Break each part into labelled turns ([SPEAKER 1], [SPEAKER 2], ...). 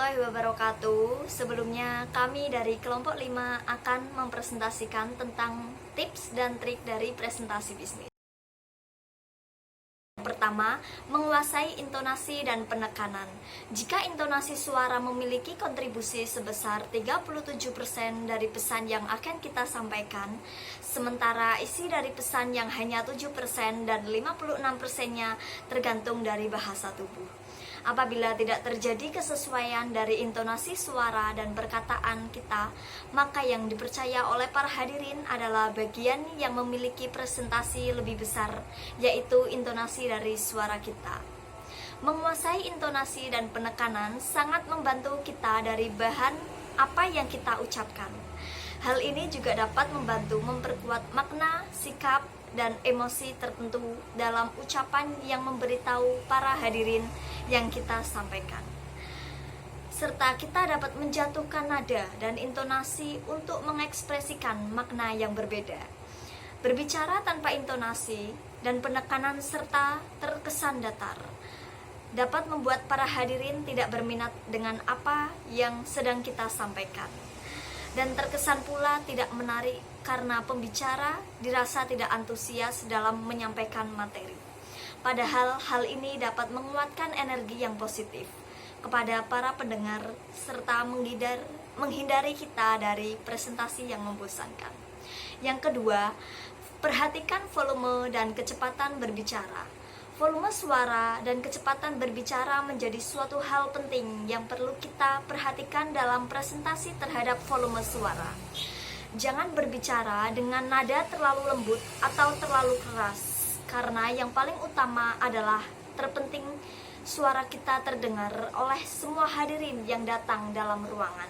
[SPEAKER 1] warahmatullahi wabarakatuh. Sebelumnya kami dari kelompok 5 akan mempresentasikan tentang tips dan trik dari presentasi bisnis. Pertama, menguasai intonasi dan penekanan. Jika intonasi suara memiliki kontribusi sebesar 37% dari pesan yang akan kita sampaikan, sementara isi dari pesan yang hanya 7% dan 56%-nya tergantung dari bahasa tubuh. Apabila tidak terjadi kesesuaian dari intonasi suara dan perkataan kita, maka yang dipercaya oleh para hadirin adalah bagian yang memiliki presentasi lebih besar, yaitu intonasi dari suara kita. Menguasai intonasi dan penekanan sangat membantu kita dari bahan apa yang kita ucapkan. Hal ini juga dapat membantu memperkuat makna, sikap, dan emosi tertentu dalam ucapan yang memberitahu para hadirin yang kita sampaikan. Serta kita dapat menjatuhkan nada dan intonasi untuk mengekspresikan makna yang berbeda. Berbicara tanpa intonasi dan penekanan serta terkesan datar dapat membuat para hadirin tidak berminat dengan apa yang sedang kita sampaikan, dan terkesan pula tidak menarik karena pembicara dirasa tidak antusias dalam menyampaikan materi. Padahal hal ini dapat menguatkan energi yang positif kepada para pendengar serta menghindari kita dari presentasi yang membosankan. Yang kedua, perhatikan volume dan kecepatan berbicara. Volume suara dan kecepatan berbicara menjadi suatu hal penting yang perlu kita perhatikan dalam presentasi terhadap volume suara. Jangan berbicara dengan nada terlalu lembut atau terlalu keras, karena yang paling utama adalah terpenting suara kita terdengar oleh semua hadirin yang datang dalam ruangan.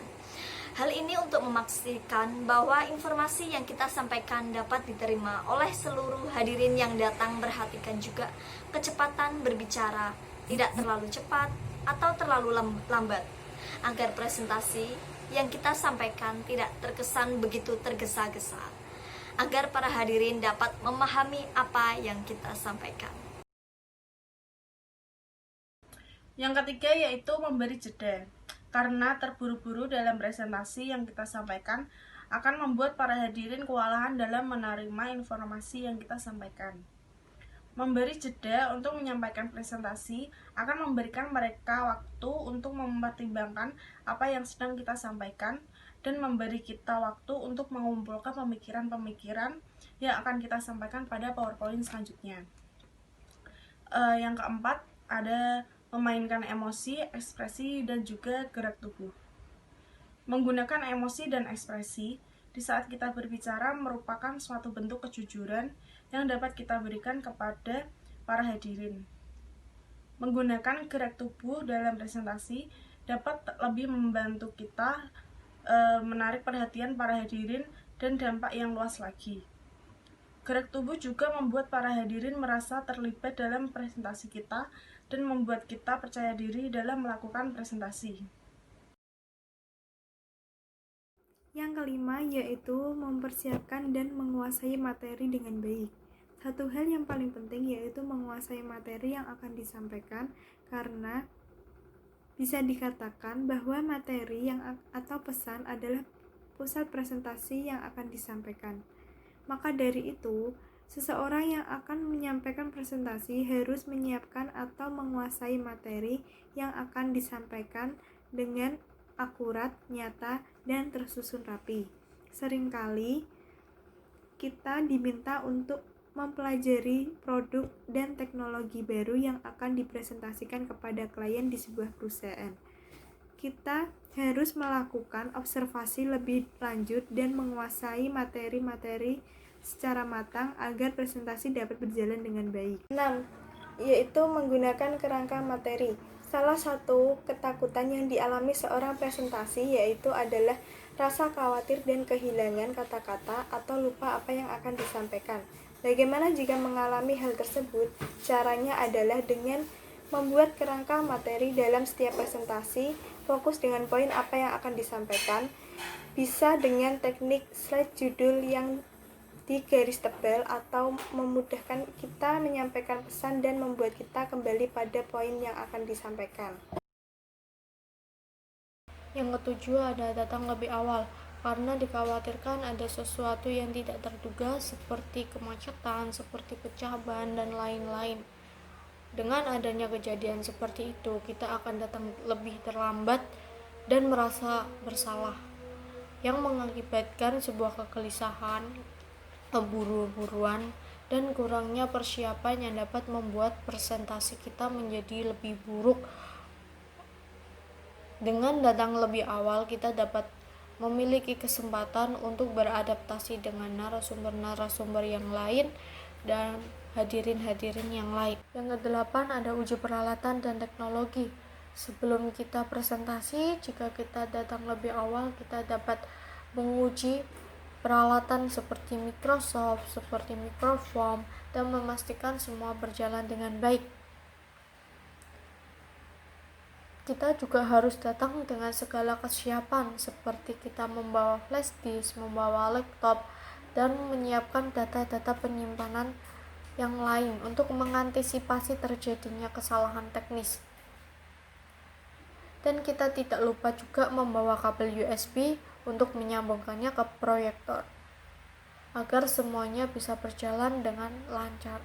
[SPEAKER 1] Hal ini untuk memastikan bahwa informasi yang kita sampaikan dapat diterima oleh seluruh hadirin yang datang. Perhatikan juga kecepatan berbicara, tidak terlalu cepat atau terlalu lambat, agar presentasi yang kita sampaikan tidak terkesan begitu tergesa-gesa, agar para hadirin dapat memahami apa yang kita sampaikan.
[SPEAKER 2] Yang ketiga yaitu memberi jeda, karena terburu-buru dalam presentasi yang kita sampaikan akan membuat para hadirin kewalahan dalam menerima informasi yang kita sampaikan. Memberi jeda untuk menyampaikan presentasi akan memberikan mereka waktu untuk mempertimbangkan apa yang sedang kita sampaikan dan memberi kita waktu untuk mengumpulkan pemikiran-pemikiran yang akan kita sampaikan pada PowerPoint selanjutnya. Yang keempat, ada memainkan emosi, ekspresi, dan juga gerak tubuh. Menggunakan emosi dan ekspresi di saat kita berbicara merupakan suatu bentuk kejujuran yang dapat kita berikan kepada para hadirin. Menggunakan gerak tubuh dalam presentasi dapat lebih membantu kita menarik perhatian para hadirin dan dampak yang luas lagi. Gerak tubuh juga membuat para hadirin merasa terlibat dalam presentasi kita dan membuat kita percaya diri dalam melakukan presentasi.
[SPEAKER 3] Yang kelima yaitu mempersiapkan dan menguasai materi dengan baik. Satu hal yang paling penting yaitu menguasai materi yang akan disampaikan, karena bisa dikatakan bahwa materi atau pesan adalah pusat presentasi yang akan disampaikan. Maka dari itu, seseorang yang akan menyampaikan presentasi harus menyiapkan atau menguasai materi yang akan disampaikan dengan akurat, nyata, dan tersusun rapi. Seringkali kita diminta untuk mempelajari produk dan teknologi baru yang akan dipresentasikan kepada klien di sebuah perusahaan. Kita harus melakukan observasi lebih lanjut dan menguasai materi-materi secara matang agar presentasi dapat berjalan dengan baik. 6. Yaitu menggunakan kerangka materi. Salah satu ketakutan yang dialami seorang presentasi yaitu adalah rasa khawatir dan kehilangan kata-kata atau lupa apa yang akan disampaikan. Bagaimana jika mengalami hal tersebut? Caranya adalah dengan membuat kerangka materi dalam setiap presentasi, fokus dengan poin apa yang akan disampaikan, bisa dengan teknik slide judul yang di garis tebal atau memudahkan kita menyampaikan pesan dan membuat kita kembali pada poin yang akan disampaikan.
[SPEAKER 4] Yang ketujuh ada datang lebih awal, karena dikhawatirkan ada sesuatu yang tidak terduga seperti kemacetan, seperti pecah ban, dan lain-lain. Dengan adanya kejadian seperti itu, kita akan datang lebih terlambat dan merasa bersalah, yang mengakibatkan sebuah kegelisahan, keburu-buruan, dan kurangnya persiapan yang dapat membuat presentasi kita menjadi lebih buruk. Dengan datang lebih awal, kita dapat memiliki kesempatan untuk beradaptasi dengan narasumber-narasumber yang lain dan hadirin-hadirin yang lain. Yang kedelapan ada uji peralatan dan teknologi. Sebelum kita presentasi, jika kita datang lebih awal, kita dapat menguji peralatan seperti Microsoft, seperti mikrofon, dan memastikan semua berjalan dengan baik. Kita juga harus datang dengan segala kesiapan, seperti kita membawa flash disk, membawa laptop, dan menyiapkan data-data penyimpanan yang lain untuk mengantisipasi terjadinya kesalahan teknis. Dan kita tidak lupa juga membawa kabel USB untuk menyambungkannya ke proyektor, agar semuanya bisa berjalan dengan lancar.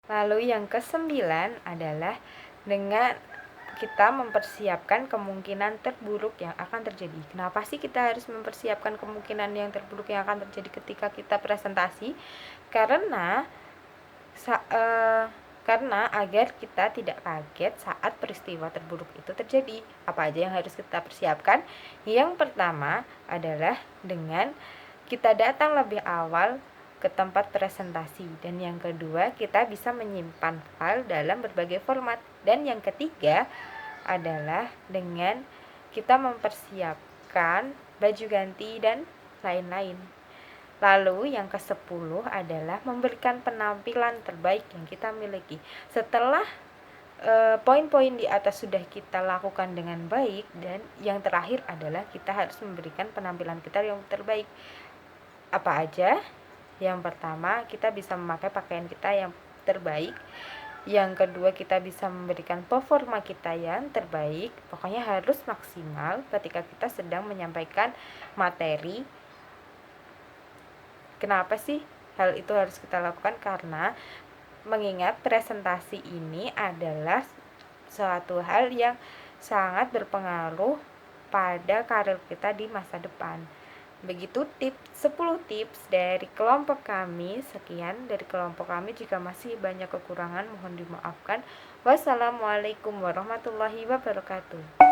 [SPEAKER 5] Lalu yang kesembilan adalah dengan kita mempersiapkan kemungkinan terburuk yang akan terjadi. Kenapa sih kita harus mempersiapkan kemungkinan yang terburuk yang akan terjadi ketika kita presentasi? Karena agar kita tidak kaget saat peristiwa terburuk itu terjadi. Apa aja yang harus kita persiapkan? Yang pertama adalah dengan kita datang lebih awal ke tempat presentasi, dan yang kedua kita bisa menyimpan file dalam berbagai format, dan yang ketiga adalah dengan kita mempersiapkan baju ganti dan lain-lain. Lalu yang ke-10 adalah memberikan penampilan terbaik yang kita miliki. Setelah poin-poin di atas sudah kita lakukan dengan baik, dan yang terakhir adalah kita harus memberikan penampilan kita yang terbaik. Apa aja? Yang pertama, kita bisa memakai pakaian kita yang terbaik. Yang kedua, kita bisa memberikan performa kita yang terbaik. Pokoknya harus maksimal ketika kita sedang menyampaikan materi. Kenapa sih hal itu harus kita lakukan? Karena mengingat presentasi ini adalah suatu hal yang sangat berpengaruh pada karir kita di masa depan. Begitu 10 tips dari kelompok kami. Sekian dari kelompok kami. Jika masih banyak kekurangan, mohon dimaafkan. Wassalamualaikum warahmatullahi wabarakatuh.